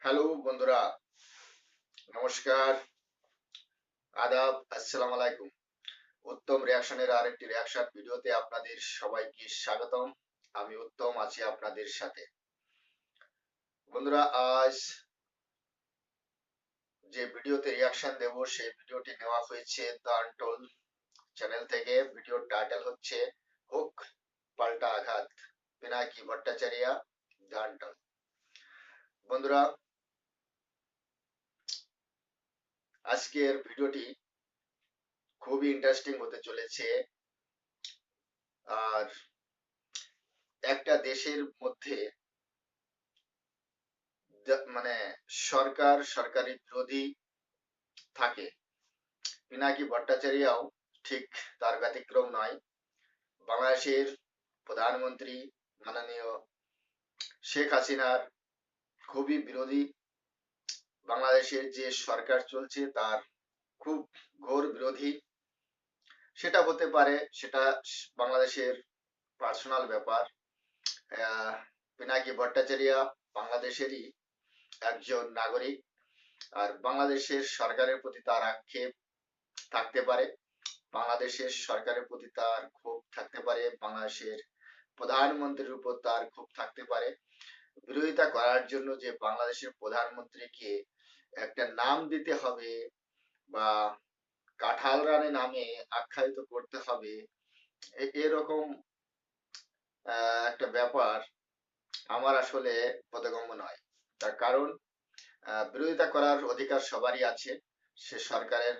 Hello বন্ধুরা, নমস্কার, আদাব, আসসালামু আলাইকুম। উত্তম রিয়াকশনের আরেকটি রিয়াকশন ভিডিওতে আপনাদের সবাইকে স্বাগতম। আমি উত্তম আছি আপনাদের সাথে। বন্ধুরা, আজ যে ভিডিওতে রিয়াকশন দেব সেই ভিডিওটি নেওয়া হয়েছে দ্য আনটোল্ড চ্যানেল থেকে। ভিডিওর টাইটেল হচ্ছে হুক পাল্টা আঘাত, পিনাকি ভট্টাচার্য, দ্য আনটোল্ড। বন্ধুরা, আজকের ভিডিওটি খুবই ইন্টারেস্টিং হতে চলেছে। আর একটা দেশের মধ্যে মানে সরকারি বিরোধী থাকে, পিনাকি ভট্টাচার্যও ঠিক তার ব্যতিক্রম নয়। বাংলাদেশের প্রধানমন্ত্রী মাননীয় শেখ হাসিনার খুবই বিরোধী। বাংলাদেশের যে সরকার চলছে তার খুব ঘোর বিরোধী। সেটা হতে পারে, সেটা বাংলাদেশের পার্সোনাল ব্যাপার। পিনাকি ভট্টাচার্য বাংলাদেশেরই একজন নাগরিক, আর বাংলাদেশের সরকারের প্রতি তার আক্ষেপ থাকতে পারে, বাংলাদেশের সরকারের প্রতি তার ক্ষোভ থাকতে পারে, বাংলাদেশের প্রধানমন্ত্রীর উপর তার ক্ষোভ থাকতে পারে। বিরোধিতা করার জন্য যে বাংলাদেশের প্রধানমন্ত্রীকে একটা নাম দিতে হবে বা কাঁঠাল রানী নামে আখ্যায়িত করতে হবে, এরকম একটা ব্যাপার আমার আসলে বোধগম্য নয়। তার কারণ বিরোধিতা করার অধিকার সবারই আছে। সে সরকারের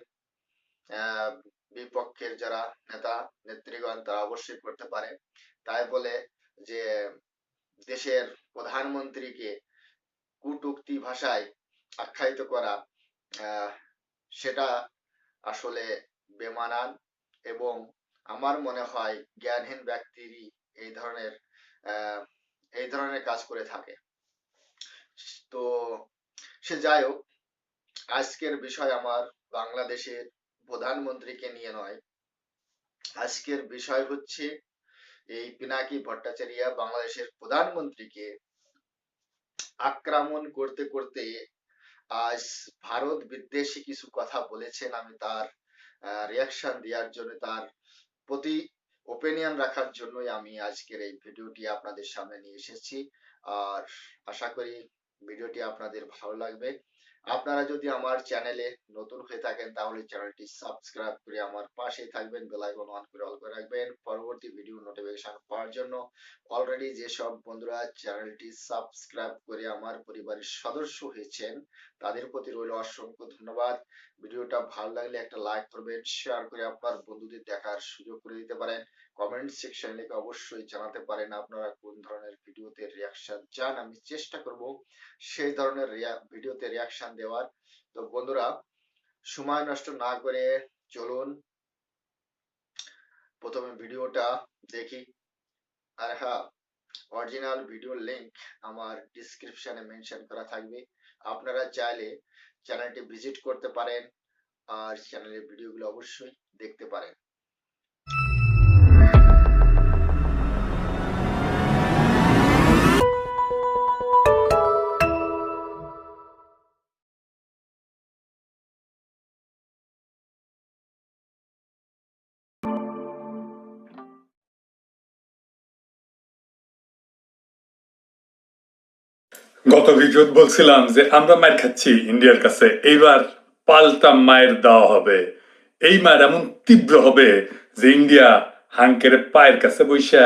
বিপক্ষের যারা নেতা নেত্রীগণ তারা অবশ্যই করতে পারে। তাই বলে যে দেশের প্রধানমন্ত্রীকে কটূক্তি ভাষায় আখ্যায়িত করা, সেটা আসলে বেমানান এবং আমার মনে হয় জ্ঞানহীন ব্যক্তিরই এই ধরনের কাজ করে থাকে। তো সে যাই হোক, আজকের বিষয় আমার বাংলাদেশের প্রধানমন্ত্রীকে নিয়ে নয়। আজকের বিষয় হচ্ছে এই পিনাকি ভট্টাচার্য বাংলাদেশের প্রধানমন্ত্রীকে আক্রমণ করতে করতে আজ ভারত বিদ্বেষী কিছু কথা বলেছেন। আমি তার রিয়াকশন দেওয়ার জন্য, তার প্রতি ওপিনিয়ন রাখার জন্যই আমি আজকের এই ভিডিওটি আপনাদের সামনে নিয়ে এসেছি। আর আশা করি ভিডিওটি আপনাদের ভালো লাগবে। আপনারা যদি আমার চ্যানেলে নতুন হয়ে থাকেন তাহলে চ্যানেলটি সাবস্ক্রাইব করে আমার পাশেই থাকবেন, বেল আইকন অন করে অল করে রাখবেন পরবর্তী ভিডিও নোটিফিকেশন পাওয়ার জন্য। অলরেডি যেসব বন্ধুরা চ্যানেলটি সাবস্ক্রাইব করে আমার পরিবারের সদস্য হয়েছেন তাদের প্রতি রইল অসংখ্য ধন্যবাদ। ভিডিওটা ভালো লাগলে একটা লাইক করবেন, শেয়ার করে আপনার বন্ধুদের দেখার সুযোগ করে দিতে পারেন। কমেন্ট সেকশনে লিখে অবশ্যই জানাতে পারেন আপনারা কোন ধরনের ভিডিওতে রিয়াকশন চান। আমি চেষ্টা করব সেই ধরনের ভিডিওতে রিয়াকশন দেওয়ার। তো বন্ধুরা, সময় নষ্ট না করে চলুন প্রথমে ভিডিওটা দেখি। আর হ্যাঁ, অরিজিনাল ভিডিওর লিংক আমার ডিসক্রিপশনে মেনশন করা থাকবে। আপনারা চাইলে চ্যানেলটি ভিজিট করতে পারেন আর চ্যানেলের ভিডিওগুলো অবশ্যই দেখতে পারেন। গত ভিডিওত বলছিলাম যে আমরা মার খাচ্ছি ইন্ডিয়ার কাছে, এইবার পাল্টা মায়ের দেওয়া হবে। এই মায়ের এমন তীব্র হবে যে ইন্ডিয়া হাঙ্কের পায়ের কাছে বৈশা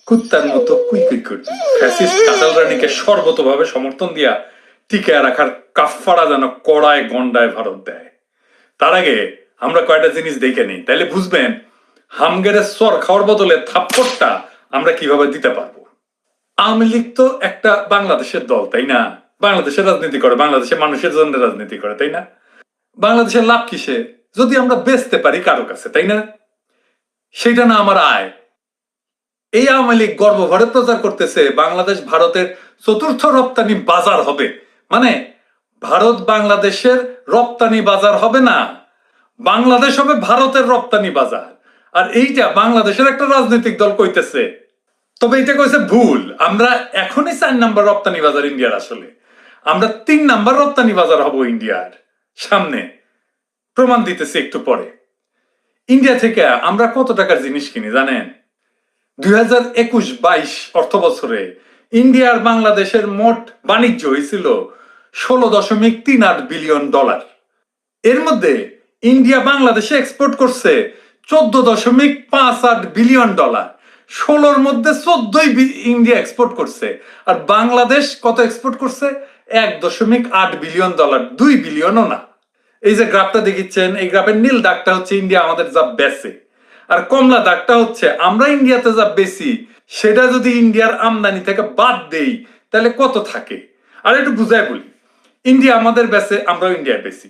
কুত্তার মতো কুই কুই করবে। ফ্যাসিস্ট কাতাল রানীকে সর্বতভাবে সমর্থন দিয়া টিকে রাখার কাফফারা যেন কড়ায় গন্ডায় ভারত দেয়। তার আগে আমরা কয়টা জিনিস দেখে নিই, তাইলে বুঝবেন হামগেরের সর খাওয়ার বদলে থাপ্পড়টা আমরা কিভাবে দিতে পারবো। আওয়ামী লীগ তো একটা বাংলাদেশের দল, তাই না? বাংলাদেশের রাজনীতি করে, বাংলাদেশের মানুষের জন্য রাজনীতি করে, তাই না? বাংলাদেশের লাভ কিসে? যদি আমরা বেচতে পারি কারো কাছে, তাই না? সেটা না আমার আয়। এই আওয়ামী লীগ গর্বভরে প্রচার করতেছে বাংলাদেশ ভারতের চতুর্থ রপ্তানি বাজার হবে। মানে ভারত বাংলাদেশের রপ্তানি বাজার হবে না, বাংলাদেশ হবে ভারতের রপ্তানি বাজার। আর এইটা বাংলাদেশের একটা রাজনৈতিক দল কইতেছে। তবে এটা কইছে ভুল। আমরা এখনই 4 নাম্বার রপ্তানি বাজার ইন্ডিয়ার আসলে। আমরা 3 নাম্বার রপ্তানি বাজার হব ইন্ডিয়ার সামনে, প্রমাণ দিতেছি একটু পরে। ইন্ডিয়া থেকে আমরা কত টাকার জিনিস কিনি জানেন? 2021-22 অর্থ বছরে ইন্ডিয়া আর বাংলাদেশের মোট বাণিজ্য হয়েছিল $16.38 বিলিয়ন। এর মধ্যে ইন্ডিয়া বাংলাদেশে এক্সপোর্ট করছে $14.58 বিলিয়ন। 16-র মধ্যে 14ই ইন্ডিয়া এক্সপোর্ট করছে, আর বাংলাদেশ কত এক্সপোর্ট করছে? $1.8 বিলিয়ন, 2 বিলিয়নও না। এই যে গ্রাফটা দেখিচ্ছেন, এই গ্রাফের নীল দাগটা হচ্ছে ইন্ডিয়া আমাদের যা বেচে, আর কমলা দাগটা হচ্ছে আমরা ইন্ডিয়াতে যা বেশি, সেটা যদি ইন্ডিয়ার আমদানি থেকে বাদ দেই তাহলে কত থাকে। আর একটু বুঝাই বলি, ইন্ডিয়া আমাদের বেচে, আমরাও ইন্ডিয়ার বেশি।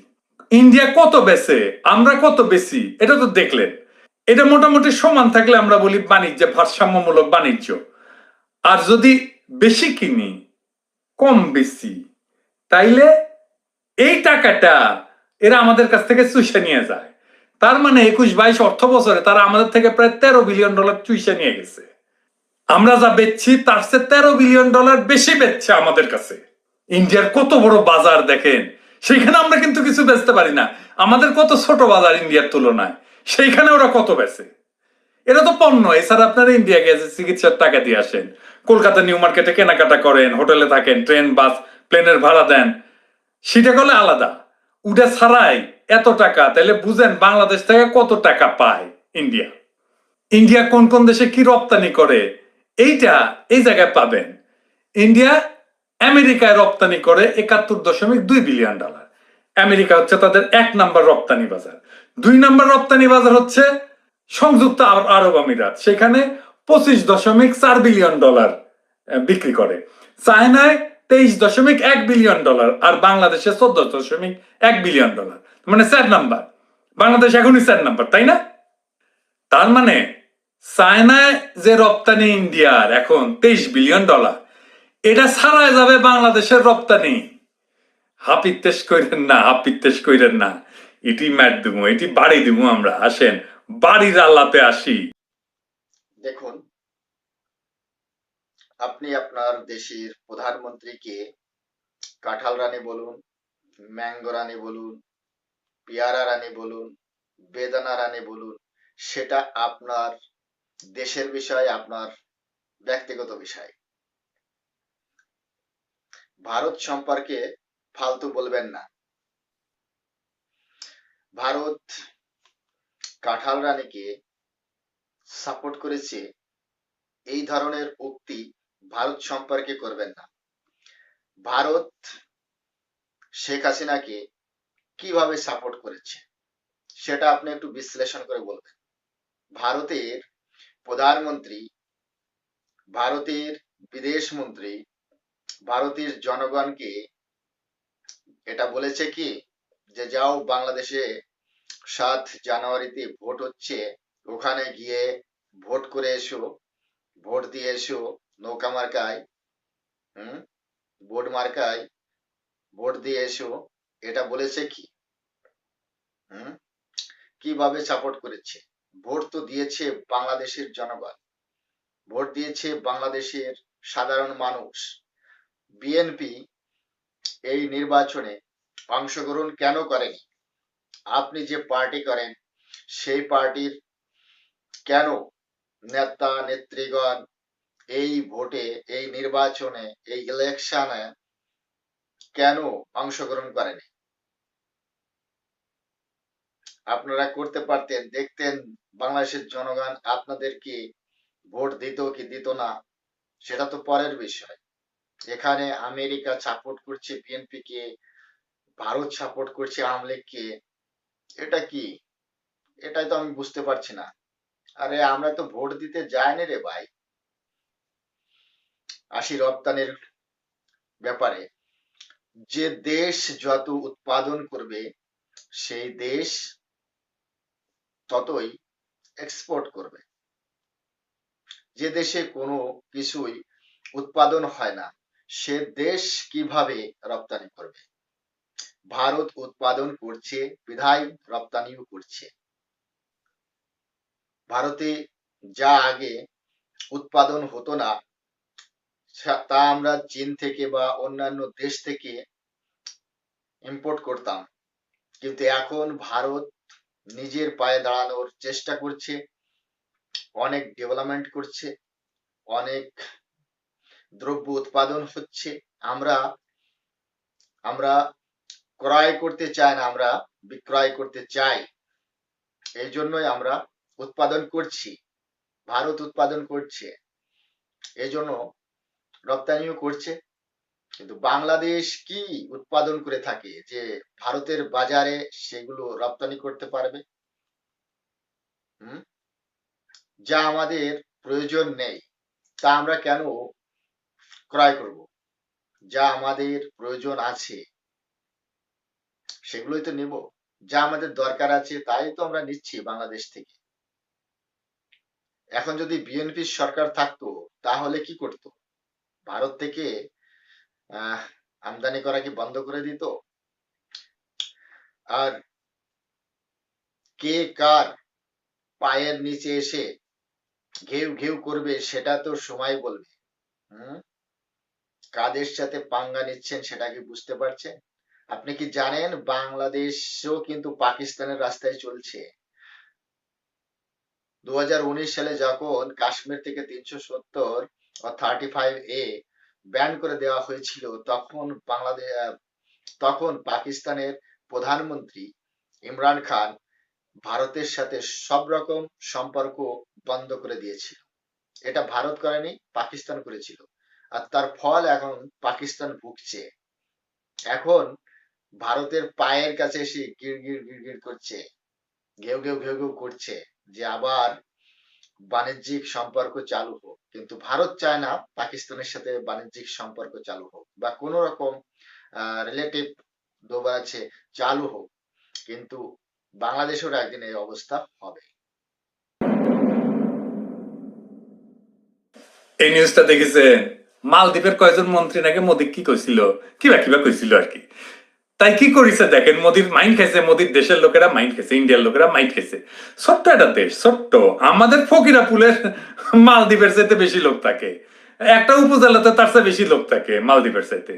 ইন্ডিয়া কত বেচে, আমরা কত বেশি, এটা তো দেখলেন। এটা মোটামুটি সমান থাকলে আমরা বলি বাণিজ্যে ভারসাম্যমূলক বাণিজ্য। আর যদি বেশি কিনি, কম বেশি, তাইলে এই টাকাটা এরা আমাদের কাছ থেকে চুষে নিয়ে যায়। তার মানে 21-22 অর্থ বছরে তারা আমাদের থেকে প্রায় $13 বিলিয়ন চুষে নিয়ে গেছে। আমরা যা বেচছি তার চেয়ে $13 বিলিয়ন বেশি বেচছে আমাদের কাছে। ইন্ডিয়ার কত বড় বাজার দেখেন, সেইখানে আমরা কিন্তু কিছু বেচতে পারি না। আমাদের কত ছোট বাজার ইন্ডিয়ার তুলনায়, সেইখানে ওরা কত বেচে। এটা তো পণ্য। এছাড়া আপনারা ইন্ডিয়া গেছে চিকিৎসার টাকা দিয়ে আসেন, কলকাতা নিউ মার্কেটে কেনাকাটা করেন, হোটেলে থাকেন, ট্রেন বাস প্লেনের ভাড়া দেন, সেটা করলে আলাদা। উঠে ছাড়াই এত টাকা, তাহলে বুঝেন বাংলাদেশ থেকে কত টাকা পায় ইন্ডিয়া। ইন্ডিয়া কোন কোন দেশে কি রপ্তানি করে এইটা এই জায়গায় পাবেন। ইন্ডিয়া আমেরিকায় রপ্তানি করে $71.2 বিলিয়ন। আমেরিকা হচ্ছে তাদের 1 নাম্বার রপ্তানি বাজার। 2 নাম্বার রপ্তানি বাজার হচ্ছে সংযুক্ত আরব আমিরাত, সেখানে $25.4 বিলিয়ন বিক্রি করে। চায়নায় $23.1 বিলিয়ন, আর বাংলাদেশে $14.1 বিলিয়ন, মানে 4 নাম্বার। বাংলাদেশ এখনই 4 নাম্বার, তাই না? তার মানে চায়নায় যে রপ্তানি ইন্ডিয়ার এখন $23 বিলিয়ন, এটা ছাড়াই যাবে বাংলাদেশের রপ্তানি। হাপিত্তেশ কইরেন না, হাপিত্তেশ কইরেন না, এটি ম্যাট দিব, এটি বাড়ি দিব। আমরা আসেন বাড়ির আল্লাপে আসি। দেখুন, আপনি আপনার দেশের প্রধানমন্ত্রীকে কাঁঠাল রানী বলুন, ম্যাঙ্গো রানী বলুন, পেয়ারা রানী বলুন, বেদানা রানী বলুন, সেটা আপনার দেশের বিষয়, আপনার ব্যক্তিগত বিষয়। ভারত সম্পর্কে ফালতু বলবেন না। ভারত কাঁঠাল রানীকে সাপোর্ট করেছে, এই ধরনের উক্তি ভারত সম্পর্কে করবেন না। ভারত শেখ হাসিনাকে কিভাবে সাপোর্ট করেছে সেটা আপনি একটু বিশ্লেষণ করে বলবেন। ভারতের প্রধানমন্ত্রী, ভারতের বিদেশ মন্ত্রী ভারতের জনগণকে এটা বলেছে কি, যে যাও বাংলাদেশে 7 জানুয়ারিতে ভোট হচ্ছে, ওখানে গিয়ে ভোট করে এসো, ভোট দিয়ে এসো নৌকা মার্কায়, হুম, বোর্ড মার্কায় ভোট দিয়ে এসো, এটা বলেছে কি? হুম, কিভাবে সাপোর্ট করেছে? ভোট তো দিয়েছে বাংলাদেশের জনগণ, ভোট দিয়েছে বাংলাদেশের সাধারণ মানুষ। বিএনপি এই নির্বাচনে অংশগ্রহণ কেন করেনি? আপনি যে পার্টি করেন সেই পার্টির কেন নেতা নেত্রীগণ এই ভোটে, এই নির্বাচনে, এই ইলেকশনে কেন অংশগ্রহণ করেনি? আপনারা করতে পারতেন, দেখতেন বাংলাদেশের জনগণ আপনাদেরকে ভোট দিত কি দিত না, সেটা তো পরের বিষয়। এখানে আমেরিকা সাপোর্ট করছে বিএনপি কে, ভারত সাপোর্ট করছে আওয়ামী লীগকে, এটা কি? এটাই তো আমি বুঝতে পারছি না। আরে আমরা তো ভোট দিতে যাইনি রে ভাই। আসি রপ্তানির ব্যাপারে। যে দেশ যত উৎপাদন করবে সেই দেশ ততই এক্সপোর্ট করবে। যে দেশে কোনো কিছুই উৎপাদন হয় না সে দেশ কিভাবে রপ্তানি করবে? ভারত উৎপাদন করছে বিধায় রপ্তানিও করছে। ভারতে যা আগে উৎপাদন হতো না তা আমরা চীন থেকে বা অন্যান্য দেশ থেকে ইম্পোর্ট করতাম, কিন্তু এখন ভারত নিজের পায়ে দাঁড়ানোর চেষ্টা করছে, অনেক ডেভেলপমেন্ট করছে, অনেক দ্রব্য উৎপাদন হচ্ছে। আমরা আমরা ক্রয় করতে চাই না, আমরা বিক্রয় করতে চাই। এই জন্যই আমরা উৎপাদন করছি, ভারত উৎপাদন করছে, এই জন্য রপ্তানিও করছে। কিন্তু বাংলাদেশ কি উৎপাদন করে থাকে যে ভারতের বাজারে সেগুলো রপ্তানি করতে পারবে? হুম? যা আমাদের প্রয়োজন নেই তা আমরা কেন ক্রয় করব? যা আমাদের প্রয়োজন আছে সেগুলোই তো নেব। যা আমাদের দরকার আছে তাই তো আমরা নিচ্ছি বাংলাদেশ থেকে। এখন যদি বিএনপির সরকার থাকতো তাহলে কি করতো? ভারত থেকে আহ আমদানি করা কি বন্ধ করে দিত? আর কে কার পায়ের নিচে এসে ঘেউ ঘেউ করবে সেটা তো সময় বলবে। হুম? কাদের সাথে পাঙ্গা নিচ্ছেন সেটা কি বুঝতে পারছেন? আপনি কি জানেন বাংলাদেশও কিন্তু পাকিস্তানের রাস্তায় চলছে? 2019 সালে যখন কাশ্মীর থেকে 370 বা 35A ব্যান করে দেওয়া হয়েছিল, তখন তখন পাকিস্তানের প্রধানমন্ত্রী ইমরান খান ভারতের সাথে সব রকম সম্পর্ক বন্ধ করে দিয়েছিল। এটা ভারত করেনি, পাকিস্তান করেছিল। আর তার ফল এখন পাকিস্তান ভুগছে। এখন ভারতের পায়ের কাছে এসে গিড় গিড় গিড় গিড় করছে, ঘেউ ঘেউ ঘেউ ঘেউ করছে যে আবার বাণিজ্যিক সম্পর্ক চালু হোক। কিন্তু ভারত চায় না পাকিস্তানের সাথে বাণিজ্যিক সম্পর্ক চালু হোক বা কোনো রকম রিলেটিভ দোবা আছে চালু হোক। কিন্তু বাংলাদেশের একদিন এই অবস্থা হবে। এই নিউজটা দেখেছেন? মালদ্বীপের কয়েকজন মন্ত্রী নাকি মোদী কি কইছিল, কিবা কিবা কইছিল আর কি। তাই কি করেছে দেখেন, মোদির মাইন্ড খাইছে, মোদির দেশের লোকেরা মাইন্ড খাইছে, ইন্ডিয়ার লোকেরা মাইন্ড খাইছে। ছোট্ট একটা দেশ, ছোট্ট। আমাদের ফকিরাপুলের মালদ্বীপের চাইতে বেশি লোক থাকে, একটা উপজেলাতে তার চেয়ে বেশি লোক থাকে মালদ্বীপের চাইতে।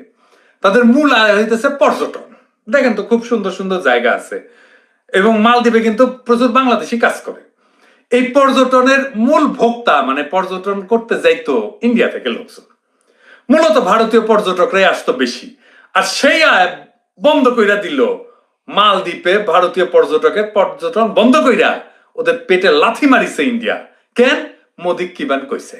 তাদের মূল আয় হইতেছে পর্যটন। দেখেন তো খুব সুন্দর সুন্দর জায়গা আছে, এবং মালদ্বীপে কিন্তু প্রচুর বাংলাদেশি কাজ করে। এই পর্যটনের মূল ভোক্তা, মানে পর্যটন করতে যাইতো ইন্ডিয়া থেকে লোকজন, মূলত ভারতীয় পর্যটকরাই আসতো বেশি। আর সেই আয় বন্ধ কইরা দিল মালদ্বীপে। ভারতীয় পর্যটকের পর্যটন বন্ধ কইরা ওদের পেটে লাথি মারিছে ইন্ডিয়া। কেন? মোদি কিবান কইছে।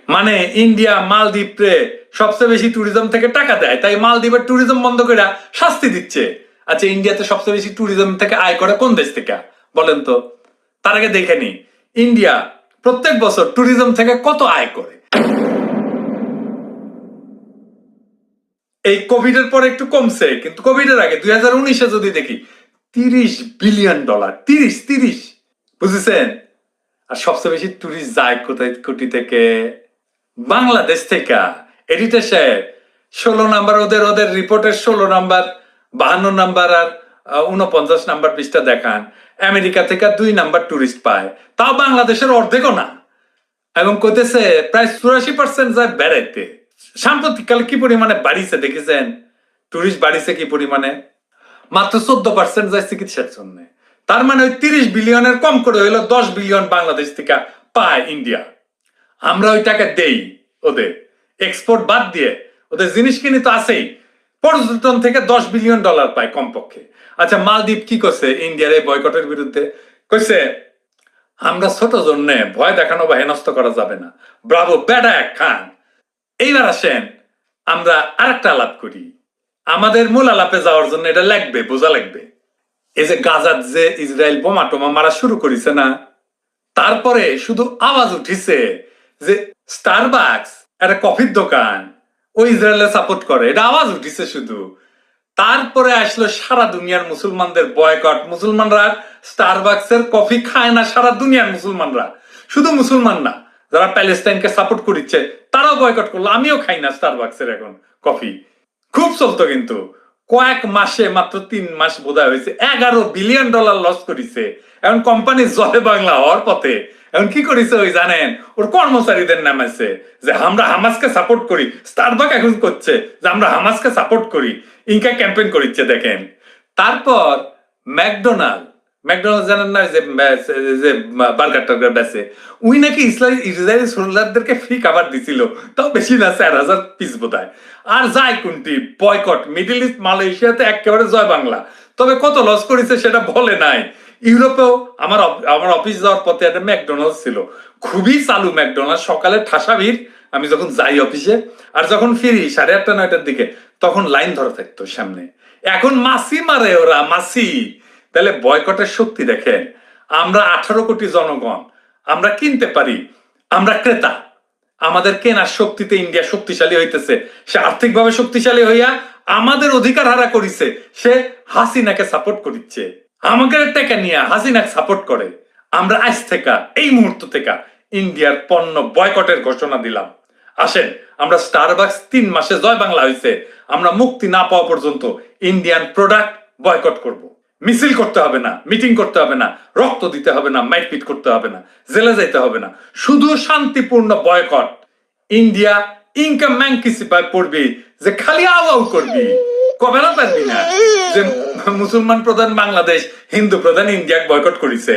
মানে ইন্ডিয়া মালদ্বীপে সবচেয়ে বেশি ট্যুরিজম থেকে টাকা দেয়, তাই মালদ্বীপের ট্যুরিজম বন্ধ কইরা শাস্তি দিচ্ছে। আচ্ছা, ইন্ডিয়াতে সবচেয়ে বেশি ট্যুরিজম থেকে আয় করে কোন দেশ থেকে বলেন তো? তার আগে দেখে নি ইন্ডিয়া প্রত্যেক বছর ট্যুরিজম থেকে কত আয় করে। এই কোভিড এর পরে একটু কমছে, কিন্তু কোভিড এর আগে 2019-এ যদি দেখি $30 বিলিয়ন। 30 বুঝেছেন? আর সবচেয়ে বেশি টুরিস্ট যায় কোথায় কোটি থেকে? বাংলাদেশ থেকে। এডিটর সাহেব, 16 নাম্বার, ওদের ওদের রিপোর্টের 16 নাম্বার, 52 নাম্বার আর 49 নাম্বার পৃষ্ঠা দেখান। আমেরিকা থেকে 2 নাম্বার টুরিস্ট পায়, তাও বাংলাদেশের অর্ধেকও না। এবং কইতেছে প্রায় 84% যায় বেড়াইতে। সাম্প্রতিককালে কি পরিমাণে বাড়িছে দেখেছেন? টুরিস্ট বাড়িছে কি পরিমাণে? মাত্র 14% যায় চিকিৎসার জন্য। তার মানে ওই 30 বিলিয়নের কম করে হইলো 10 বিলিয়ন বাংলাদেশ থেকে পায় ইন্ডিয়া। আমরা ওই টাকা দেই ওদের, এক্সপোর্ট বাদ দিয়ে। ওদের জিনিস কিনে তো আছেই, পর্যটন থেকে $10 বিলিয়ন পায় কমপক্ষে। আচ্ছা, মালদ্বীপ কি করছে ইন্ডিয়ার এই বয়কটের বিরুদ্ধে? কইছে আমরা ছোট জন্য ভয় দেখানো বা হেনস্থ করা যাবে না। ব্রাভো, বেটা এক খান। এইবার আসেন আমরা আরেকটা আলাপ করি। আমাদের মূল আলাপে যাওয়ার জন্য এটা লাগবে, বোঝা লাগবে। এই যে গাজার যে ইসরায়েল বোমা টোমা মারা শুরু করেছে না, তারপরে শুধু আওয়াজ উঠিছে যে স্টারবাকস একটা কফির দোকান, ও ইসরায়েলের সাপোর্ট করে, এটা আওয়াজ উঠিছে শুধু। তারপরে আসলো সারা দুনিয়ার মুসলমানদের বয়কট। মুসলমানরা স্টারবাকসের কফি খায় না, সারা দুনিয়ার মুসলমানরা। শুধু মুসলমান না, যারা প্যালেস্টাইনকে সাপোর্ট করিচ্ছে তারাও বয়কট করলো। আমিও খাই না স্টারবাকসের এখন কফি। খুব চলতো কিন্তু কয়েক মাসে, মাত্র 3 মাস বোধহয় হয়েছে, $11 বিলিয়ন লস করেছে। এখন কোম্পানি জলে বাংলা হওয়ার পথে। এখন কি করেছে ওই জানেন, ওর কর্মচারীদের নামাইছে যে আমরা হামাসকে সাপোর্ট করি। স্টারবাক এখন করছে যে আমরা হামাসকে সাপোর্ট করি, ইনকা ক্যাম্পেইন করিচ্ছে দেখেন। তারপর ম্যাকডোনাল্ড, ম্যাকডোনাল্ড জানেন না, যে বার্গার টার্গার বেচে, উই নাকি ইসরায়েলি সোলজারদেরকে ফ্রি খাবার দিছিল, তাও বেশি না, 4,000 পিস বোধহয়। আর যায় কোনটি বয়কট, মিডল ইস্ট মালয়েশিয়াতে একেবারে জয় বাংলা। তবে কত লস করেছে সেটা বলে নাই। ইউরোপেও আমার অফিস যাওয়ার পথে একটা ম্যাকডোনাল্ড ছিল, খুবই চালু ম্যাকডোনাল্ড, সকালে ঠাসা ভিড় আমি যখন যাই অফিসে, আর যখন ফিরি 8:30-9টার দিকে তখন লাইন ধরা থাকতো সামনে। এখন মাসি মারে ওরা, মাসি। তাহলে বয়কটের শক্তি দেখেন। আমরা 18 কোটি জনগণ, আমরা কিনতে পারি, আমরা ক্রেতা। আমাদের কেনার শক্তিতে ইন্ডিয়া শক্তিশালী হইতেছে। সে আর্থিকভাবে শক্তিশালী হইয়া আমাদের অধিকার হারা করিছে। সে হাসিনাকে সাপোর্ট করিচ্ছে, আমাদের টাকা নিয়ে হাসিনাকে সাপোর্ট করে। আমরা আজ থেকে, এই মুহূর্ত থেকে ইন্ডিয়ার পণ্য বয়কটের ঘোষণা দিলাম। আসেন, আমরা স্টারবাকস 3 মাসে জয় বাংলা হয়েছে, আমরা মুক্তি না পাওয়া পর্যন্ত ইন্ডিয়ান প্রোডাক্ট বয়কট করব। মিছিল করতে হবে না, মিটিং করতে হবে না, রক্ত দিতে হবে না, মাইটপিট করতে হবে না, জেলে যাইতে হবে না, শুধু শান্তিপূর্ণ বয়কট। ইন্ডিয়া ইনকাম ম্যাঙ্কিসিপায় পড়বি যে খালি আওয়াও করবি, কবে না পারবি না যে মুসলমান প্রধান বাংলাদেশ, হিন্দু প্রধান ইন্ডিয়া বয়কট করেছে।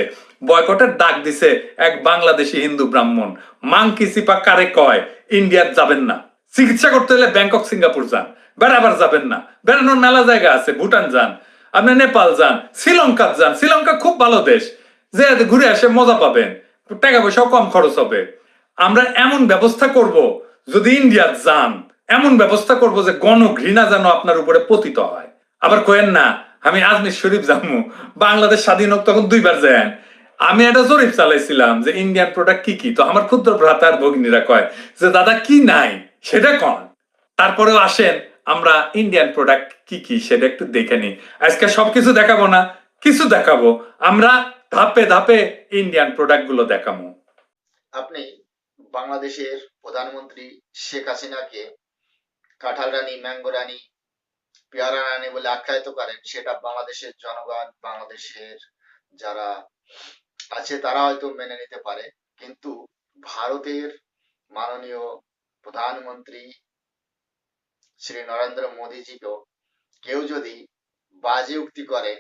বয়কটের ডাক দিছে এক বাংলাদেশি হিন্দু ব্রাহ্মণ। মাঙ্কিসিপা কারে কয়? ইন্ডিয়াত যাবেন না, চিকিৎসা করতে হলে ব্যাংকক সিঙ্গাপুর যান, বেড়াবার যাবেন না, বেড়ানোর মেলা জায়গা আছে, ভুটান যান, আপনি নেপাল যান, শ্রীলঙ্কা যান, শ্রীলঙ্কা খুব ভালো দেশ, যে ঘুরে আসে মজা পাবেন, টাকা পয়সাও কম খরচ হবে। আমরা এমন ব্যবস্থা করব, যদি ইন্ডিয়া যান এমন ব্যবস্থা করব যে গণঘৃণা যেন আপনার উপরে পতিত হয়। আবার কয়েন না আমি আজমির শরীফ যাবো, বাংলাদেশ স্বাধীন হোক তখন 2বার যান। আমি একটা জরিপ চালাইছিলাম যে ইন্ডিয়ান প্রোডাক্ট কি কি, তো আমার ক্ষুদ্র ভ্রাতার ভগিনীরা কয় যে দাদা কি নাই সেটা কন। তারপরেও আসেন আমরা ইন্ডিয়ান প্রোডাক্ট কি কি সেটা একটু দেখে নিই। আজকে সবকিছু দেখাবো না, কিছু দেখাবো। আমরা ধাপে ধাপে ইন্ডিয়ান প্রোডাক্ট গুলো দেখাবো। আপনি বাংলাদেশের প্রধানমন্ত্রী শেখ হাসিনাকে কাঁঠাল রানী, ম্যাঙ্গো রানী, পেয়ারা রানী বলে আখ্যায়িত করেন, সেটা বাংলাদেশের জনগণ, বাংলাদেশের যারা আছে তারা হয়তো মেনে নিতে পারে, কিন্তু ভারতের মাননীয় প্রধানমন্ত্রী শ্রী নরেন্দ্র মোদীজিকেও কেউ যদি বাজে উক্তি করে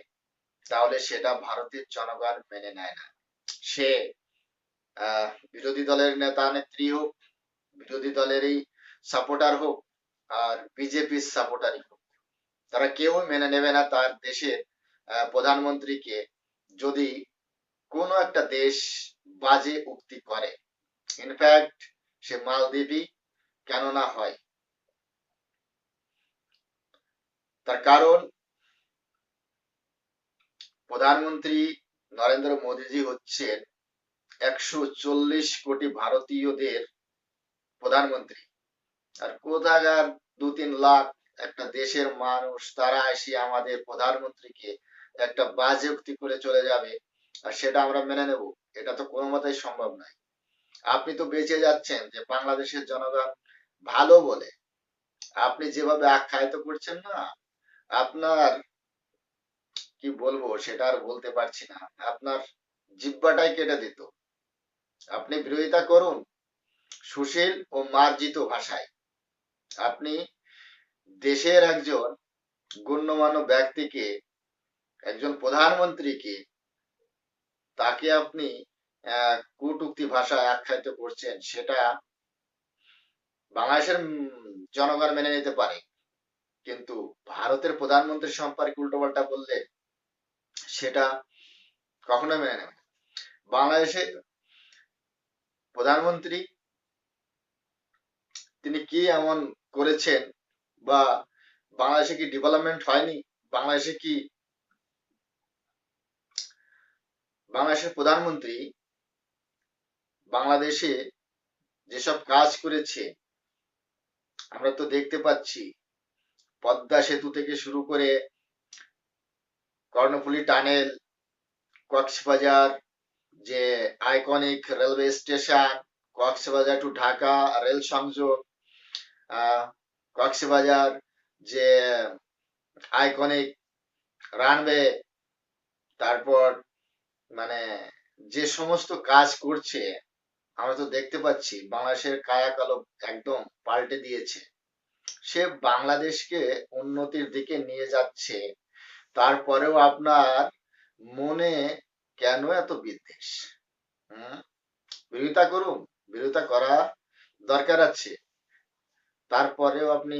তাহলে সেটা ভারতের জনগণ মেনে নেয় না। সে বিরোধী দলের নেতা নেত্রী হোক, বিরোধী দলেরই সাপোর্টার হোক, আর বিজেপির সাপোর্টারই হোক, তারা কেউ মেনে নেবে না তার দেশের প্রধানমন্ত্রীকে যদি কোনো একটা দেশ বাজে উক্তি করে। ইনফ্যাক্ট সে মালদ্বীপই কেন না হয়। তার কারণ প্রধানমন্ত্রী নরেন্দ্র মোদীজি হচ্ছেন 140 কোটি ভারতীয়দের প্রধানমন্ত্রী। আর কোথাকার 2-3 লাখ একটা দেশের মানুষ, তারা এসে আমাদের প্রধানমন্ত্রীকে একটা বাজে উক্তি করে চলে যাবে আর সেটা আমরা মেনে নেব? এটা তো কোনো মতেই সম্ভব নয়। আপনি তো বেঁচে যাচ্ছেন যে বাংলাদেশের জনগণ ভালো বলে, আপনি যেভাবে আখ্যায়িত করছেন না, আপনার কি বলবো সেটা আর বলতে পারছি না, আপনার জিহ্বাটাই কেটে দিত। আপনি বিরোধিতা করুন সুশীল ও মার্জিত ভাষায়। আপনি দেশের একজন গণ্যমান্য ব্যক্তিকে, একজন প্রধানমন্ত্রীকে, তাকে আপনি কটূক্তি ভাষায় আখ্যায়িত করছেন, সেটা বাংলাদেশের জনগণ মেনে নিতে পারে, কিন্তু ভারতের প্রধানমন্ত্রী সম্পর্কে উল্টোপাল্টা বললে সেটা কখনোই মেনে নেবে না। বাংলাদেশে প্রধানমন্ত্রী তিনি কি এমন করেছেন, বা বাংলাদেশে কি ডেভেলপমেন্ট হয়নি, বাংলাদেশে কি, বাংলাদেশের প্রধানমন্ত্রী বাংলাদেশে যেসব কাজ করেছে আমরা তো দেখতে পাচ্ছি। পদ্মা সেতু থেকে শুরু করে কর্ণফুলী টানেল, কক্সবাজার যে iconic railway station, Cox's Bazar to Dhaka rail সংযোগ, কক্সবাজার যে আইকনিক রানওয়ে, তারপর মানে যে সমস্ত কাজ করছে আমরা তো দেখতে পাচ্ছি, বাংলাদেশের কায়াকল্প একদম পাল্টে দিয়েছে। সে বাংলাদেশকে উন্নতির দিকে নিয়ে যাচ্ছে, তারপরেও আপনার মনে কেন এত বিদ্বেষ? হুম? বিরোধিতা করুন, বিরোধিতা করা দরকার আছে, তারপরেও আপনি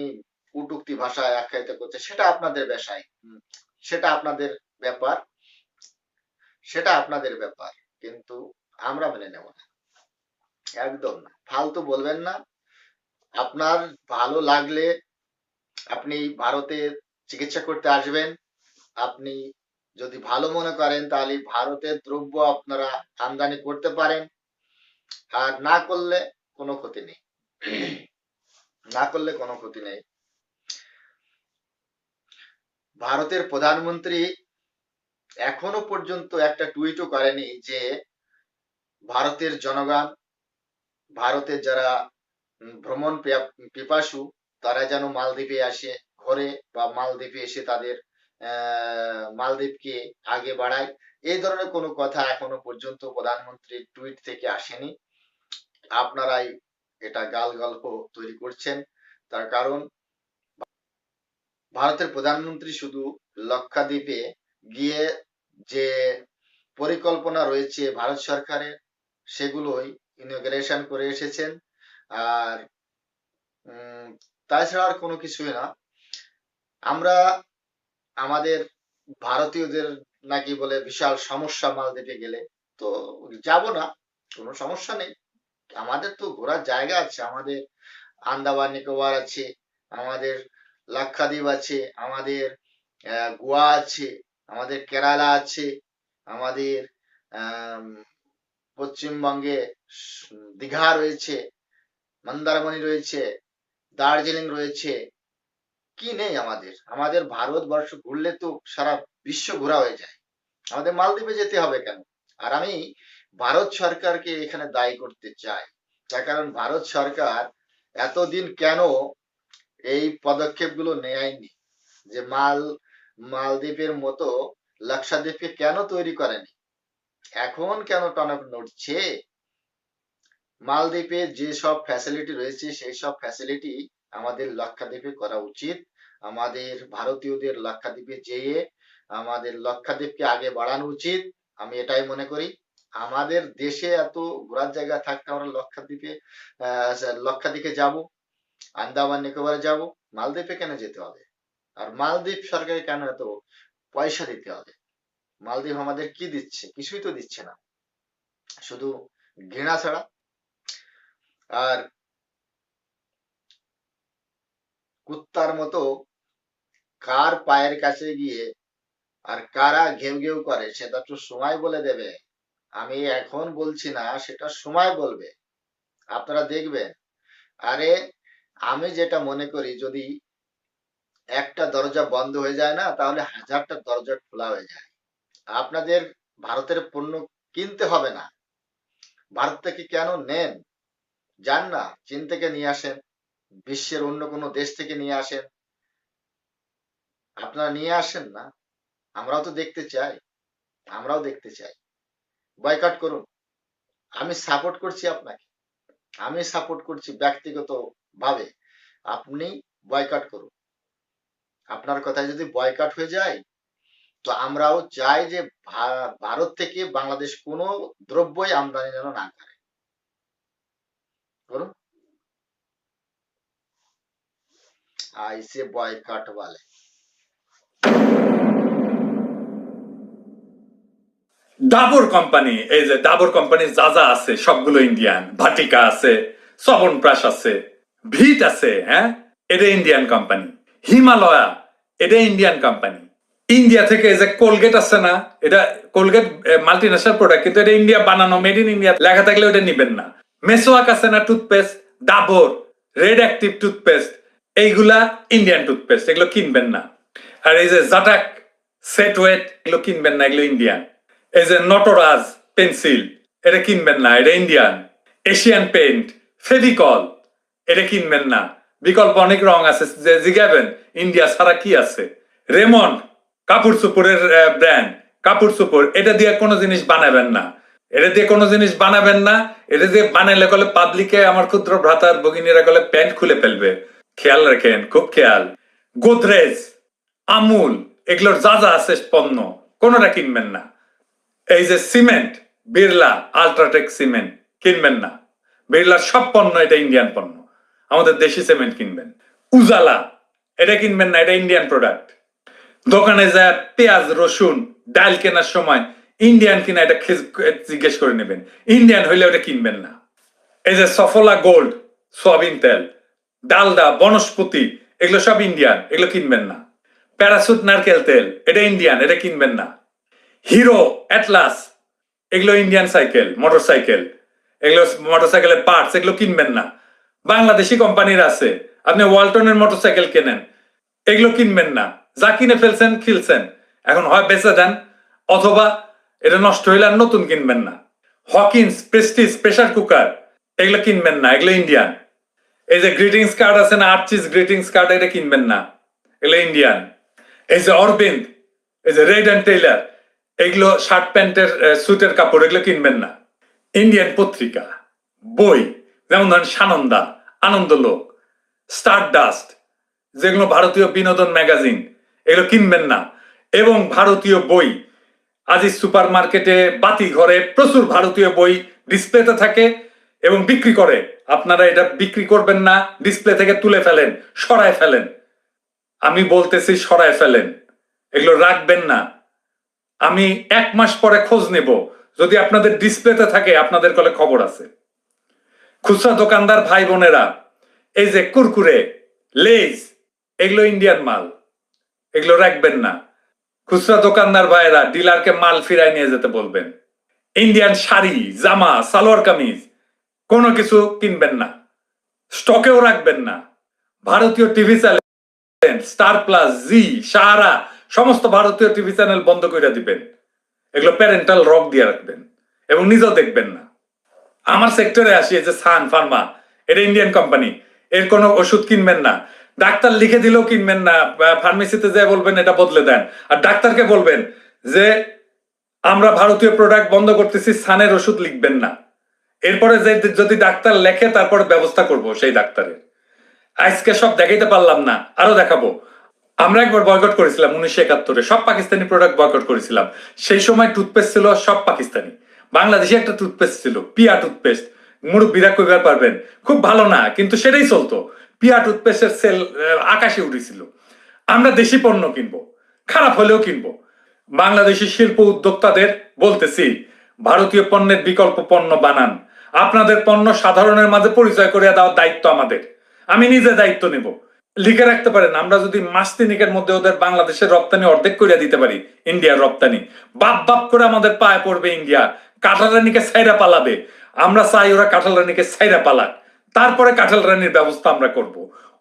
কটূক্তি ভাষায় আখ্যায়িত করছে, সেটা আপনাদের বিষয়, সেটা আপনাদের ব্যাপার, সেটা আপনাদের ব্যাপার, কিন্তু আমরা মেনে নেব না, একদম না। ফালতু বলবেন না। আপনার ভালো লাগলে আপনি ভারতে চিকিৎসা করতে আসবেন, আপনি যদি ভালো মনে করেন তাহলে ভারতের দ্রব্য আপনারা আমদানি করতে পারেন, আর না করলে কোনো ক্ষতি নেই, না করলে কোনো ক্ষতি নেই। ভারতের প্রধানমন্ত্রী এখনো পর্যন্ত একটা টুইটও করেনি যে ভারতের জনগণ, ভারতের যারা ভ্রমণ পিপাসু, তারা যেন মালদ্বীপে আসে, ঘরে বা মালদ্বীপে এসে তাদের মালদ্বীপকে আগে বাড়ায়, এই ধরনের কোনো কথা এখনো পর্যন্ত প্রধানমন্ত্রীর টুইট থেকে আসেনি। আপনারাই এটা গাল গল্প তৈরি করছেন। তার কারণ ভারতের প্রধানমন্ত্রী শুধু লক্ষাদ্বীপে গিয়ে যে পরিকল্পনা রয়েছে ভারত সরকারের, সেগুলোই ইনগ্রেশন করে এসেছেন। আর তাছাড়া আর কোনো কিছুই না। আমরা আমাদের ভারতীয়দের নাকি বলে বিশাল সমস্যা মালদ্বীপে গেলে, তো যাব না, কোনো সমস্যা নেই। আমাদের তো ঘোরার জায়গা আছে, আমাদের আন্দামান নিকোবর আছে, আমাদের লাক্ষাদ্বীপ আছে, আমাদের গোয়া আছে, আমাদের কেরালা আছে, আমাদের পশ্চিমবঙ্গে দীঘা রয়েছে, মন্দারমণি রয়েছে, দার্জিলিং রয়েছে, কি নেই আমাদের? আমাদের ভারতবর্ষ ঘুরলে তো সারা বিশ্ব ঘোরা হয়ে যায়, আমাদের মালদ্বীপে যেতে হবে কেন? আর আমি ভারত সরকারকে এখানে দায়ী করতে চাই, তার কারণ ভারত সরকার এতদিন কেন এই পদক্ষেপগুলো নেয়নি, যে মালদ্বীপের মতো লাক্ষাদ্বীপকে কেন তৈরি করেনি? এখন কেন টনক নড়ছে? মালদ্বীপে যে সব ফ্যাসিলিটি রয়েছে সেই সব ফ্যাসিলিটি আমাদের লাক্ষাদ্বীপে করা উচিত। আমাদের ভারতীয়দের লাক্ষাদ্বীপে যেয়ে আমাদের লাক্ষাদ্বীপকে আগে বাড়ানো উচিত, আমি এটাই মনে করি। আমাদের দেশে এত ঘোরার জায়গা থাকতে আমরা লক্ষাদ্বীপে যাব, আন্দামান নিকোবরে যাব, মালদ্বীপে কেন যেতে হবে? আর মালদ্বীপ সরকারকে কেন এত পয়সা দিতে হবে? মালদ্বীপ আমাদের কি দিচ্ছে? কিছুই তো দিচ্ছে না, শুধু ঘৃণা ছাড়া। আর কুত্তার মতো কার পায়ের কাছে গিয়ে আর কারা ঘেউ ঘেউ করে সেটা তো সময় বলে দেবে। আমি এখন বলছি না, সেটা সময় বলবে, আপনারা দেখবেন। আরে আমি যেটা মনে করি, যদি একটা দরজা বন্ধ হয়ে যায় না, তাহলে হাজারটা দরজা খোলা হয়ে যায়। আপনাদের ভারতের পণ্য কিনতে হবে না, ভারত থেকে কেন নেন? যান না, চীন থেকে নিয়ে আসেন, বিশ্বের অন্য কোনো দেশ থেকে নিয়ে আসেন, আপনারা নিয়ে আসেন না, আমরাও তো দেখতে চাই, আমরাও দেখতে চাই। বয়কট করুন, আমি সাপোর্ট করছি আপনাকে, আমি সাপোর্ট করছি ব্যক্তিগত ভাবে, আপনি বয়কট করুন। আপনার কথায় যদি বয়কট হয়ে যায়, তো আমরাও চাই যে ভারত থেকে বাংলাদেশ কোনো দ্রব্যই আমদানি যেন না করে। করুন, আইসে বয়কট বলে। ডাবর কোম্পানি, এই যে ডাবর কোম্পানির যা যা আছে সবগুলো ইন্ডিয়ান। ভাটিকা আছে, চবনপ্রাশ আছে, ভিট আছে, হ্যাঁ, এটা ইন্ডিয়ান কোম্পানি। হিমালয়া, এটা ইন্ডিয়ান কোম্পানি। ইন্ডিয়া থেকে এই যে কোলগেট আছে না, এটা কোলগেট মাল্টি ন্যাশনাল প্রোডাক্ট, কিন্তু এটা ইন্ডিয়া বানানো, মেড ইন ইন্ডিয়া লেখা থাকলে ওটা নিবেন না। মেসোয়াক আছে না toothpaste, Dabur red active toothpaste, এইগুলা ইন্ডিয়ান টুথপেস্ট, এগুলো কিনবেন না। আর এই যে জাটাক সেট ওয়েট, এগুলো কিনবেন না, এগুলো ইন্ডিয়ান। এই যে নটরাজ পেন্সিল, এটা কিনবেন না, এটা ইন্ডিয়ান। এশিয়ান পেইন্ট, ফেভিকল, এটা কিনবেন না। বিকল্প অনেক রং আছে, যে জিগাবেন ইন্ডিয়া ছাড়া কি আছে, রেমন্ড কাপড় চোপড়ের ব্র্যান্ড, কাপড় চোপড়, এটা দিয়ে কোনো জিনিস বানাবেন না, এটা দিয়ে কোনো জিনিস বানাবেন না। এটা দিয়ে বানাইলে কলে পাবলিকে, আমার ক্ষুদ্র ভ্রাতার ভগিনীরা কলে প্যান্ট খুলে ফেলবে। খেয়াল রাখেন, খুব খেয়াল। গোদরেজ, আমুল, এগুলোর যা যা আছে পণ্য, কোনোটা কিনবেন না। এই যে সিমেন্ট, বিড়লা আল্ট্রাটেক সিমেন্ট কিনবেন না। বিড়লার সব পণ্য এটা ইন্ডিয়ান পণ্য, আমাদের দেশি সিমেন্ট কিনবেন। উজালা, এটা কিনবেন না, এটা ইন্ডিয়ান প্রোডাক্ট। দোকানে যায় পেঁয়াজ রসুন ডাল কেনার সময় ইন্ডিয়ান কিনা এটা জিজ্ঞেস করে নেবেন, ইন্ডিয়ান হইলে ওটা কিনবেন না। এই যে সফলা গোল্ড, সয়াবিন তেল, ডালডা, বনস্পতি, এগুলো সব ইন্ডিয়ান, এগুলো কিনবেন না। প্যারাসুট নারকেল তেল, এটা ইন্ডিয়ান, এটা কিনবেন না। হিরো, অ্যাটলাস, এগুলো ইন্ডিয়ান সাইকেল, মোটর সাইকেল, এগুলো মোটর সাইকেলের পার্টস, এগুলো কিনবেন না। বাংলাদেশি কোম্পানির আছে, আপনি ওয়ালটনের মোটর সাইকেল কেনেন, এগুলো কিনবেন না। যা কিনে ফেলছেন খিলছেন, এখন হয় বেচে দেন, অথবা এটা নষ্ট হইলে আর নতুন কিনবেন না। হকিন্স প্রেস্টিজ প্রেসার কুকার, এগুলো কিনবেন না, এগুলো ইন্ডিয়ান। এই যে গ্রিটিংস কার্ড আছে না, আর্চিস গ্রিটিংস কার্ড, এটা কিনবেন না, এগুলো ইন্ডিয়ান। এই যে অরবিন্দ, এই যে রেড অ্যান্ড টেইলার, এগুলো শার্ট প্যান্টের সুটের কাপড়, এগুলো কিনবেন না। ইন্ডিয়ান পত্রিকা বই, যেমন ধরেন সানন্দা, আনন্দলোক, স্টার ডাস্ট, যেগুলো ভারতীয় বিনোদন ম্যাগাজিন, এগুলো কিনবেন না। এবং ভারতীয় বই, আজিজ সুপার মার্কেটে, বাতি ঘরে প্রচুর ভারতীয় বই ডিসপ্লেতে থাকে এবং বিক্রি করে। আপনারা এটা বিক্রি করবেন না, ডিসপ্লে থেকে তুলে ফেলেন, সরায় ফেলেন। আমি বলতেছি সরায় ফেলেন, এগুলো রাখবেন না। আমি 1 মাস পরে খোঁজ নেব, যদি আপনাদের ডিসপ্লেতে থাকে আপনাদের কলে খবর আছে। খুচরা দোকানদার ভাই বোনেরা, এই যে কুরকুরে, লেজ, এগুলো ইন্ডিয়ান মাল, এগুলো রাখবেন না। খুচরা দোকানদার ভাইরা ডিলারকে মাল ফিরাই নিয়ে যেতে বলবেন। ইন্ডিয়ান শাড়ি, জামা, সালোয়ার কামিজ, কোনো কিছু কিনবেন না, স্টকেও রাখবেন না। ভারতীয় টিভি চ্যানেল, স্টার প্লাস, জি, সাহারা, সমস্ত ভারতীয় টিভি চ্যানেল বন্ধ করে দিবেন। এগুলো প্যারেন্টাল রক দিয়ে রাখবেন এবং নিজেও দেখবেন না। আমার সেক্টরে আসি, এই যে সান ফার্মা, এটা ইন্ডিয়ান কোম্পানি, এর কোনো ওষুধ কিনবেন না। ডাক্তার লিখে দিলেও কিনবেন না, ফার্মেসিতে যে বলবেন এটা বদলে দেন। আর ডাক্তারকে বলবেন যে আমরা ভারতীয় প্রোডাক্ট বন্ধ করতেছি, সানের ওষুধ লিখবেন না। এরপরে যে যদি ডাক্তার লেখে তারপরে ব্যবস্থা করব সেই ডাক্তারের। আজকে সব দেখাইতে পারলাম না, আরো দেখাবো। আমরা একবার বয়কট করেছিলাম 1971-এ, সব পাকিস্তানি প্রোডাক্ট বয়কট করেছিলাম। সেই সময় টুথপেস্ট ছিল সব পাকিস্তানি। বাংলাদেশে একটা টুথপেস্ট ছিল পিয়া টুথপেস্ট, মুরব্বীরা কইবার পারবেন, খুব ভালো না, কিন্তু সেটাই চলতো। পিয়া টুথপেস্টের সেল আকাশে উঠেছিল। আমরা দেশি পণ্য কিনবো, খারাপ হলেও কিনবো। বাংলাদেশি শিল্প উদ্যোক্তাদের বলতেছি, ভারতীয় পণ্যের বিকল্প পণ্য বানান। আপনাদের পণ্য সাধারণের মাঝে পরিচয় করে দেওয়ার দায়িত্ব আমাদের। আমি নিজে দায়িত্ব নেব। লিখে রাখতে পারেন, আমরা যদি মাস তিনেকের মধ্যে ওদের বাংলাদেশের রপ্তানি অর্ধেক করে দিতে পারি, ইন্ডিয়ার রপ্তানি বাপ বাপ করে আমাদের পায়ে পড়বে ইন্ডিয়া, কাঁঠাল রানীকে ছাইরা পালাবে। আমরা চাই ওরা কাঁঠাল রানীকে ছাইরা পালাক, তারপরে কাঁঠাল রানীর ব্যবস্থা আমরা করব।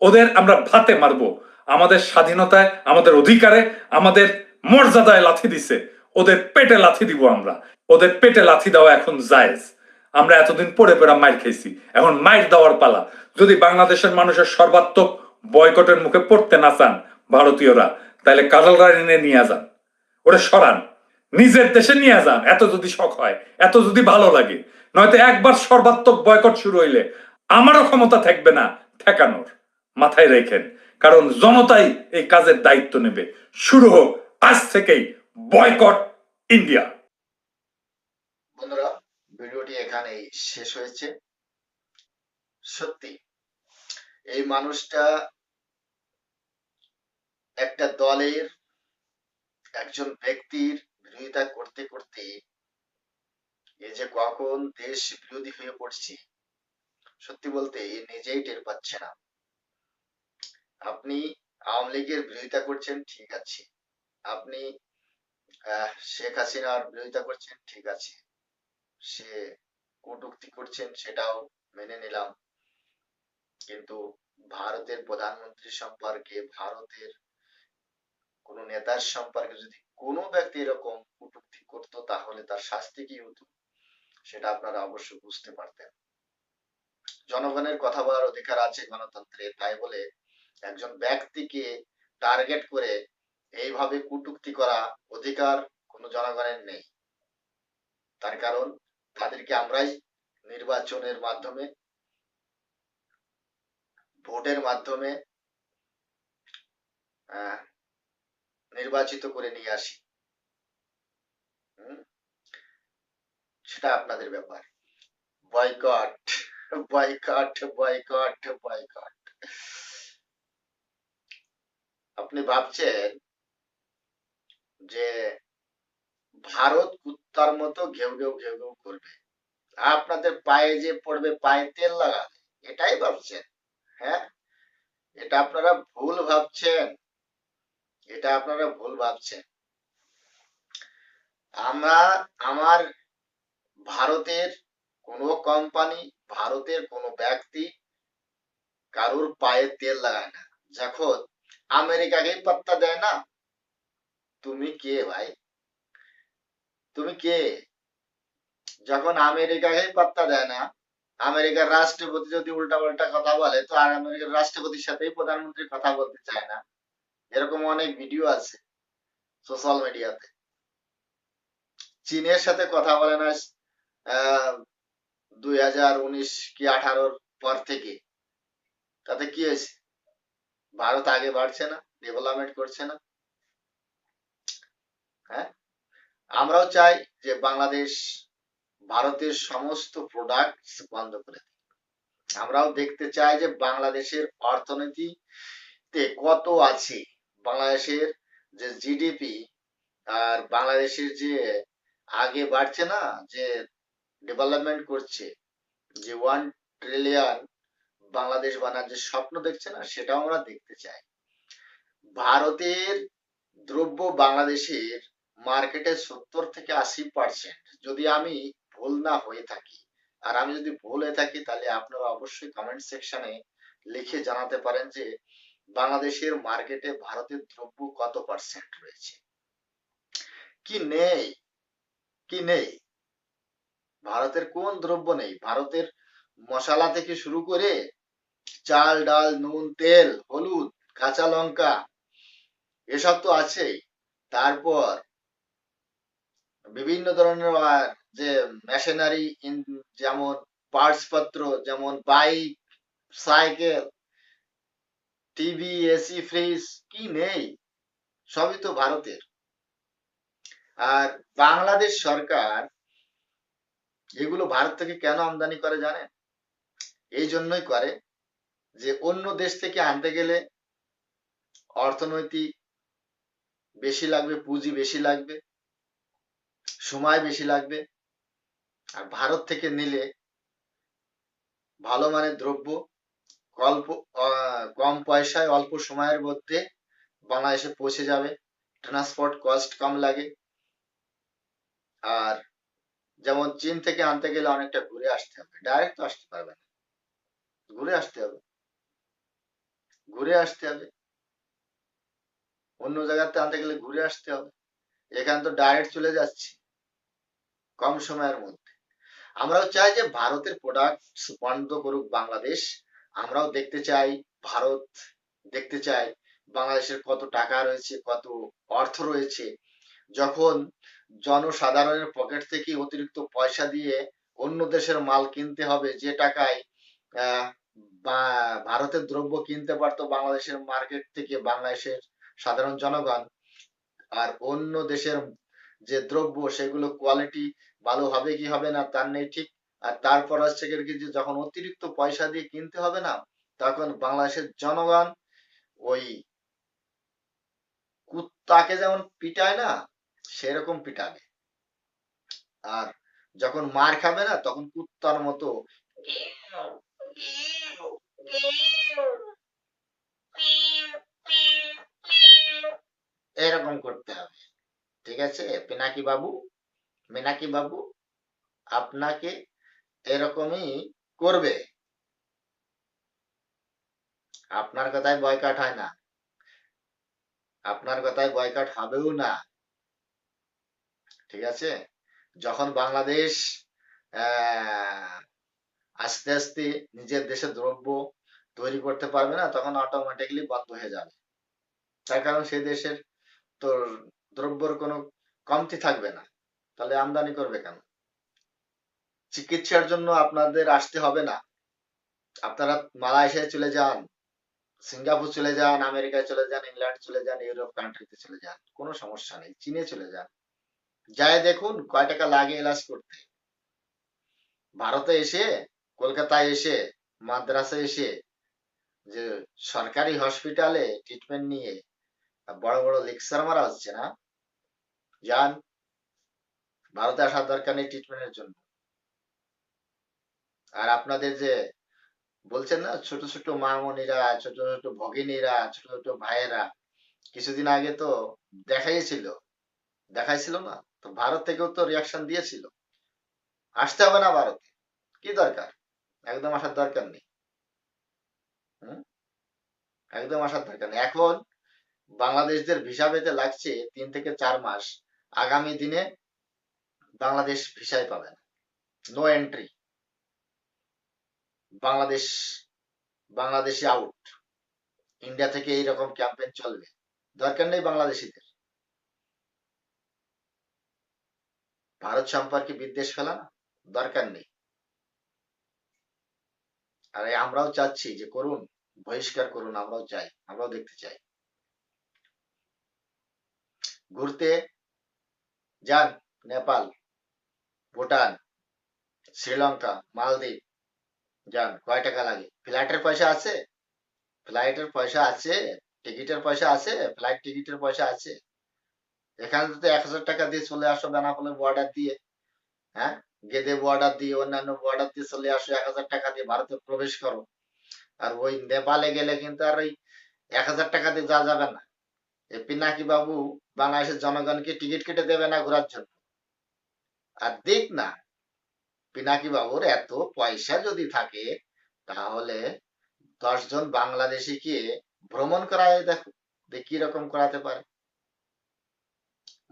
ওদের আমরা ভাতে মারবো। আমাদের স্বাধীনতায়, আমাদের অধিকারে, আমাদের মর্যাদায় লাথি দিছে, ওদের পেটে লাথি দিব আমরা। ওদের পেটে লাথি দেওয়া এখন জায়েজ। আমরা এতদিন পড়ে পড়ে মাইর খেয়েছি, এখন মাইর দেওয়ার পালা। যদি বাংলাদেশের মানুষের সর্বাত্মক বয়কটের মুখে পড়তে না চান ভারতীয়রা, তাহলে কাঁঠাল রানী নিয়ে যান, ওরা সরান, নিজের দেশে নিয়ে যান। এত যদি শখ হয়, এত যদি ভালো লাগে, নয়তো একবার সর্বাত্মক বয়কট শুরু হইলে আমারও ক্ষমতা থাকবে না ঠেকানোর। মাথায় রেখেন, কারণ জনতাই এই কাজের দায়িত্ব নেবে। শুরু হোক আজ থেকেই বয়কট ইন্ডিয়া। বন্ধুরা, ভিডিওটি এখানেই শেষ হয়েছে। সত্যি এই মানুষটা একটা দলের, একজন ব্যক্তির বিরোধিতা করতে করতে এ যে কখন দেশ বিরোধী হয়ে পড়ছে, সত্যি বলতে এ নিজেই টের পাচ্ছে না। আপনি আওয়ামী লীগের বিরোধিতা করছেন, ঠিক আছে। আপনি শেখ হাসিনার বিরোধিতা করছেন, ঠিক আছে। সে কটূক্তি করছেন, সেটাও মেনে নিলাম। কিন্তু ভারতের প্রধানমন্ত্রী সম্পর্কে, ভারতের কোন নেতার সম্পর্কে যদি কোনো ব্যক্তি এরকম কটূক্তি করতো, তাহলে তার শাস্তি কি হতো সেটা আপনারা অবশ্যই বুঝতে পারতেন। জনগণের কথা বলার অধিকার আছে গণতন্ত্রে, তাই বলে একজন ব্যক্তিকে টার্গেট করে এইভাবে কটূক্তি করা অধিকার কোনো জনগণের নেই। তার কারণ তাদেরকে আমরাই নির্বাচনের মাধ্যমে, ভোটের মাধ্যমে আহ, নির্বাচিত করে নিয়ে আসি। হুম, সেটা আপনাদের ব্যাপার। Boycott, boycott, boycott, boycott. আপনি ভাবছেন যে ভারত কুত্তার মতো ঘেউ ঘেউ ঘেউ ঘেউ করবে, আপনাদের পায়ে যে পড়বে, পায়ে তেল লাগাবে, এটাই ভাবছেন? হ্যাঁ, এটা আপনারা ভুল ভাবছেন, এটা আপনারা ভুল ভাবছেন। আমরা, আমার ভারতের কোনো কোম্পানি, ভারতের কোনো ব্যক্তি কারোর পায়ে তেল লাগায় না। যখন আমেরিকাকেই পাত্তা দেয় না, তুমি কে ভাই? তুমি কে? যখন আমেরিকাকেই পাত্তা দেয় না, আমেরিকার রাষ্ট্রপতি যদি উল্টাপাল্টা কথা বলে, তো আর আমেরিকার রাষ্ট্রপতির সাথেই প্রধানমন্ত্রী কথা বলতে চায় না। এরকম অনেক ভিডিও আছে সোশ্যাল মিডিয়াতে। চীনের সাথে কথা বলে না 2019 কি 18 পর থেকে, তাতে কি হয়েছে? ভারত আগে বাড়ছে না? ডেভেলপমেন্ট করছে না? হ্যাঁ, আমরাও চাই যে বাংলাদেশ ভারতের সমস্ত প্রোডাক্টস বন্ধ করে দিক। আমরাও দেখতে চাই যে বাংলাদেশের অর্থনীতিতে কত আছে, বাংলাদেশের যে জিডিপি, আর বাংলাদেশের যে আগে বাড়ছে না, যে ডেভেলপমেন্ট করছে, যে 1 ট্রিলিয়ন বাংলাদেশ বানার যে স্বপ্ন দেখছে না, সেটাও আমরা দেখতে চাই। ভারতের দ্রব্য বাংলাদেশের মার্কেটে 70 থেকে 80%, যদি আমি ভুল না হয়ে থাকি। আর আমি যদি ভুল হয়ে থাকি, তাহলে আপনারা অবশ্যই কমেন্ট সেকশনে লিখে জানাতে পারেন যে বাংলাদেশের মার্কেটে ভারতের দ্রব্য কত পার্সেন্ট রয়েছে। কি নেই? কি নেই? ভারতের কোন দ্রব্য নেই? ভারতের মশলা থেকে শুরু করে চাল, ডাল, নুন, তেল, হলুদ, কাঁচা লঙ্কা, এসব তো আছেই। তারপর বিভিন্ন ধরনের যে মেশিনারি, যেমন পার্টস পত্র, যেমন bike, cycle, TV, AC, fridge, কি নেই? সবই তো ভারতের। আর বাংলাদেশ সরকার এগুলো ভারত থেকে কেন আমদানি করে জানেন? এই জন্যই করে যে অন্য দেশ থেকে আনতে গেলে অর্থনৈতিক বেশি লাগবে, পুঁজি বেশি লাগবে, সময় বেশি লাগবে। আর ভারত থেকে নিলে ভালো মানের দ্রব্য অল্প, কম পয়সায় অল্প সময়ের মধ্যে বাংলাদেশে পৌঁছে যাবে, ট্রান্সপোর্ট কস্ট কম লাগে। আর যেমন চীন থেকে আনতে গেলে অনেকটা ঘুরে আসতে হবে, ডাইরেক্ট তো আসতে পারবে না, ঘুরে আসতে হবে, ঘুরে আসতে হবে। অন্য জায়গাতে আনতে গেলে ঘুরে আসতে হবে, এখানে তো ডাইরেক্ট চলে যাচ্ছে কম সময়ের মধ্যে। আমরাও চাই যে ভারতের প্রোডাক্ট বন্ধ করুক বাংলাদেশ। আমরাও দেখতে চাই, ভারত দেখতে চাই বাংলাদেশের কত টাকা রয়েছে, কত অর্থ রয়েছে। যখন জনসাধারণের পকেট থেকে অতিরিক্ত পয়সা দিয়ে অন্য দেশের মাল কিনতে হবে, যে টাকায় আহ, বা ভারতের দ্রব্য কিনতে পারতো বাংলাদেশের মার্কেট থেকে বাংলাদেশের সাধারণ জনগণ, আর অন্য দেশের যে দ্রব্য, সেগুলো কোয়ালিটি ভালো হবে কি হবে না তার নেই ঠিক। আর তারপর হচ্ছে কি, যে যখন অতিরিক্ত পয়সা দিয়ে কিনতে হবে না, তখন বাংলাদেশের জনগণ ওই কুত্তাকে যেমন পিটায় না, সেরকম পিটাবে। আর যখন মার খাবে না, তখন কুত্তার মতো এরকম করতে হবে। ঠিক আছে পিনাকি বাবু, মিনাকি বাবু, আপনাকে এরকমই করবে। আপনার কথায় বয়কট হয় না, আপনার কথায় বয়কট হবেও না। ঠিক আছে, যখন বাংলাদেশ আহ, আস্তে আস্তে নিজের দেশে দ্রব্য তৈরি করতে পারবে না, তখন অটোমেটিকলি বন্ধ হয়ে যাবে। তার কারণ সেই দেশের তো দ্রব্যর কোনো কমতি থাকবে না, তাহলে আমদানি করবে কেন? চিকিৎসার জন্য আপনাদের আসতে হবে না, আপনারা মালয়েশিয়ায় চলে যান, সিঙ্গাপুর চলে যান, আমেরিকায় চলে যান, ইংল্যান্ড চলে যান, ইউরোপ কান্ট্রিতে চলে যান, কোনো সমস্যা নেই, চীনে চলে যান, যায় দেখুন কয় টাকা লাগে এলাজ করতে। ভারতে এসে, কলকাতায় এসে, মাদ্রাসে এসে যে সরকারি হসপিটালে ট্রিটমেন্ট নিয়ে বড় বড় লেকচার মারা হচ্ছে না, যান, ভারতে আসার দরকার নেই ট্রিটমেন্টের জন্য। আর আপনাদের যে বলছেন না ছোট ছোট মামনিরা, ছোট ছোট ভগিনীরা, ছোট ছোট ভাইয়েরা, কিছুদিন আগে তো দেখাইছিল, দেখাইছিল না, তো ভারত থেকেও তো রিয়াকশন দিয়েছিল। আসতে হবে না ভারতে, কি দরকার, একদম আসার দরকার নেই। হুম, একদম আসার দরকার নেই। এখন বাংলাদেশদের ভিসা পেতে লাগছে 3 থেকে 4 মাস, আগামী দিনে বাংলাদেশ ভিসাই পাবে না, no entry, Bangladesh, Bangladeshi out, India থেকে এইরকম ক্যাম্পেইন চলবে, দরকার নেই বাংলাদেশিদের। ভারত সম্পর্কে বিদ্বেষ ফেলানো দরকার নেই। আর আমরাও চাচ্ছি যে করুন, বহিষ্কার করুন, আমরাও চাই, আমরাও দেখতে চাই। ঘুরতে যান, নেপাল, ভুটান, শ্রীলঙ্কা, মালদ্বীপ, যান, কয় টাকা লাগে? ফ্লাইটের পয়সা আছে? ফ্লাইটের পয়সা আছে, টিকিটের পয়সা আছে, ফ্লাইট টিকিটের পয়সা আছে। এখানে তো 1,000 টাকা দিয়ে চলে আসো বেনাপোলের বর্ডার দিয়ে, হ্যাঁ, গেদে বর্ডার দিয়ে, অন্যান্য বর্ডার দিয়ে চলে আসো, 1,000 টাকা দিয়ে ভারতে প্রবেশ করো। আর ওই নেপালে গেলে কিন্তু আর ওই 1,000 টাকা দিয়ে যাওয়া যাবে না। এই পিনাকি বাবু বাংলাদেশের জনগণকে টিকিট কেটে দেবে না ঘোরার জন্য। আর দেখ না, পিনাকি বাবুর এত পয়সা যদি থাকে, তাহলে 10 জন বাংলাদেশিকে ভ্রমণ করায় দেখো, দেখ কি রকম করাতে পারে।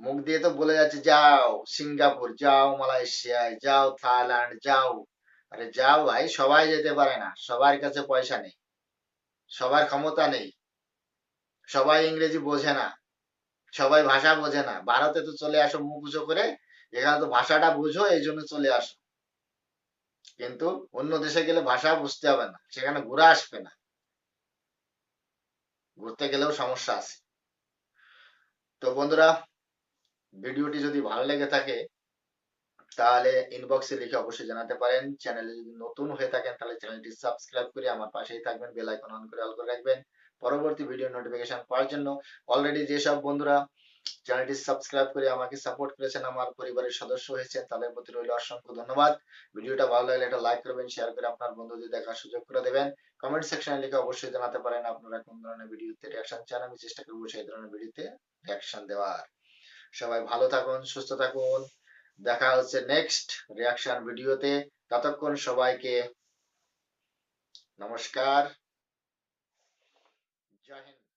মুখ দিয়ে তো বলে যাচ্ছে যাও সিঙ্গাপুর, যাও মালয়েশিয়ায়, যাও থাইল্যান্ড, যাও। আরে যাও ভাই, সবাই যেতে পারে না, সবার কাছে পয়সা নেই, সবার ক্ষমতা নেই, সবাই ইংরেজি বোঝে না, সবাই ভাষা বোঝে না। ভারতে তো চলে আসো মুখ উঁচু করে, এখানে তো ভাষাটা বুঝো, এই জন্য চলে আসো। কিন্তু অন্য দেশে গেলে ভাষা বুঝতে হবে না, সেখানে ঘুরে আসবে না, ঘুরতে গেলেও সমস্যা আছে। তো বন্ধুরা, ভিডিওটি যদি ভালো লেগে থাকে তাহলে ইনবক্সে লিখে অবশ্যই জানাতে পারেন। চ্যানেলে যদি নতুন হয়ে থাকেন তাহলে চ্যানেলটি সাবস্ক্রাইব করে আমার পাশেই থাকবেন, বেল আইকন অন করে অল করে রাখবেন পরবর্তী ভিডিও নোটিফিকেশন পাওয়ার জন্য। অলরেডি যেসব বন্ধুরা চ্যানেলটি সাবস্ক্রাইব করে আমাকে সাপোর্ট করেছেন, আমার পরিবারের সদস্য হয়েছেন, তাদের প্রতি রইল অসংখ্য ধন্যবাদ। ভিডিওটা ভালো লাগলে একটা লাইক করবেন, শেয়ার করে আপনার বন্ধুদের দেখার সুযোগ করে দেবেন। কমেন্ট সেকশনে লিখে অবশ্যই জানাতে পারেন আপনারা কোন ধরনের ভিডিওতে রিয়াকশন চান, আমি চেষ্টা করবো সেই ধরনের ভিডিওতে রিয়াকশন দেওয়ার। সবাই ভালো থাকুন, সুস্থ থাকুন, দেখা হচ্ছে নেক্সট রিয়াকশন ভিডিওতে। ততক্ষণ সবাইকে নমস্কার, জয় হিন্দ।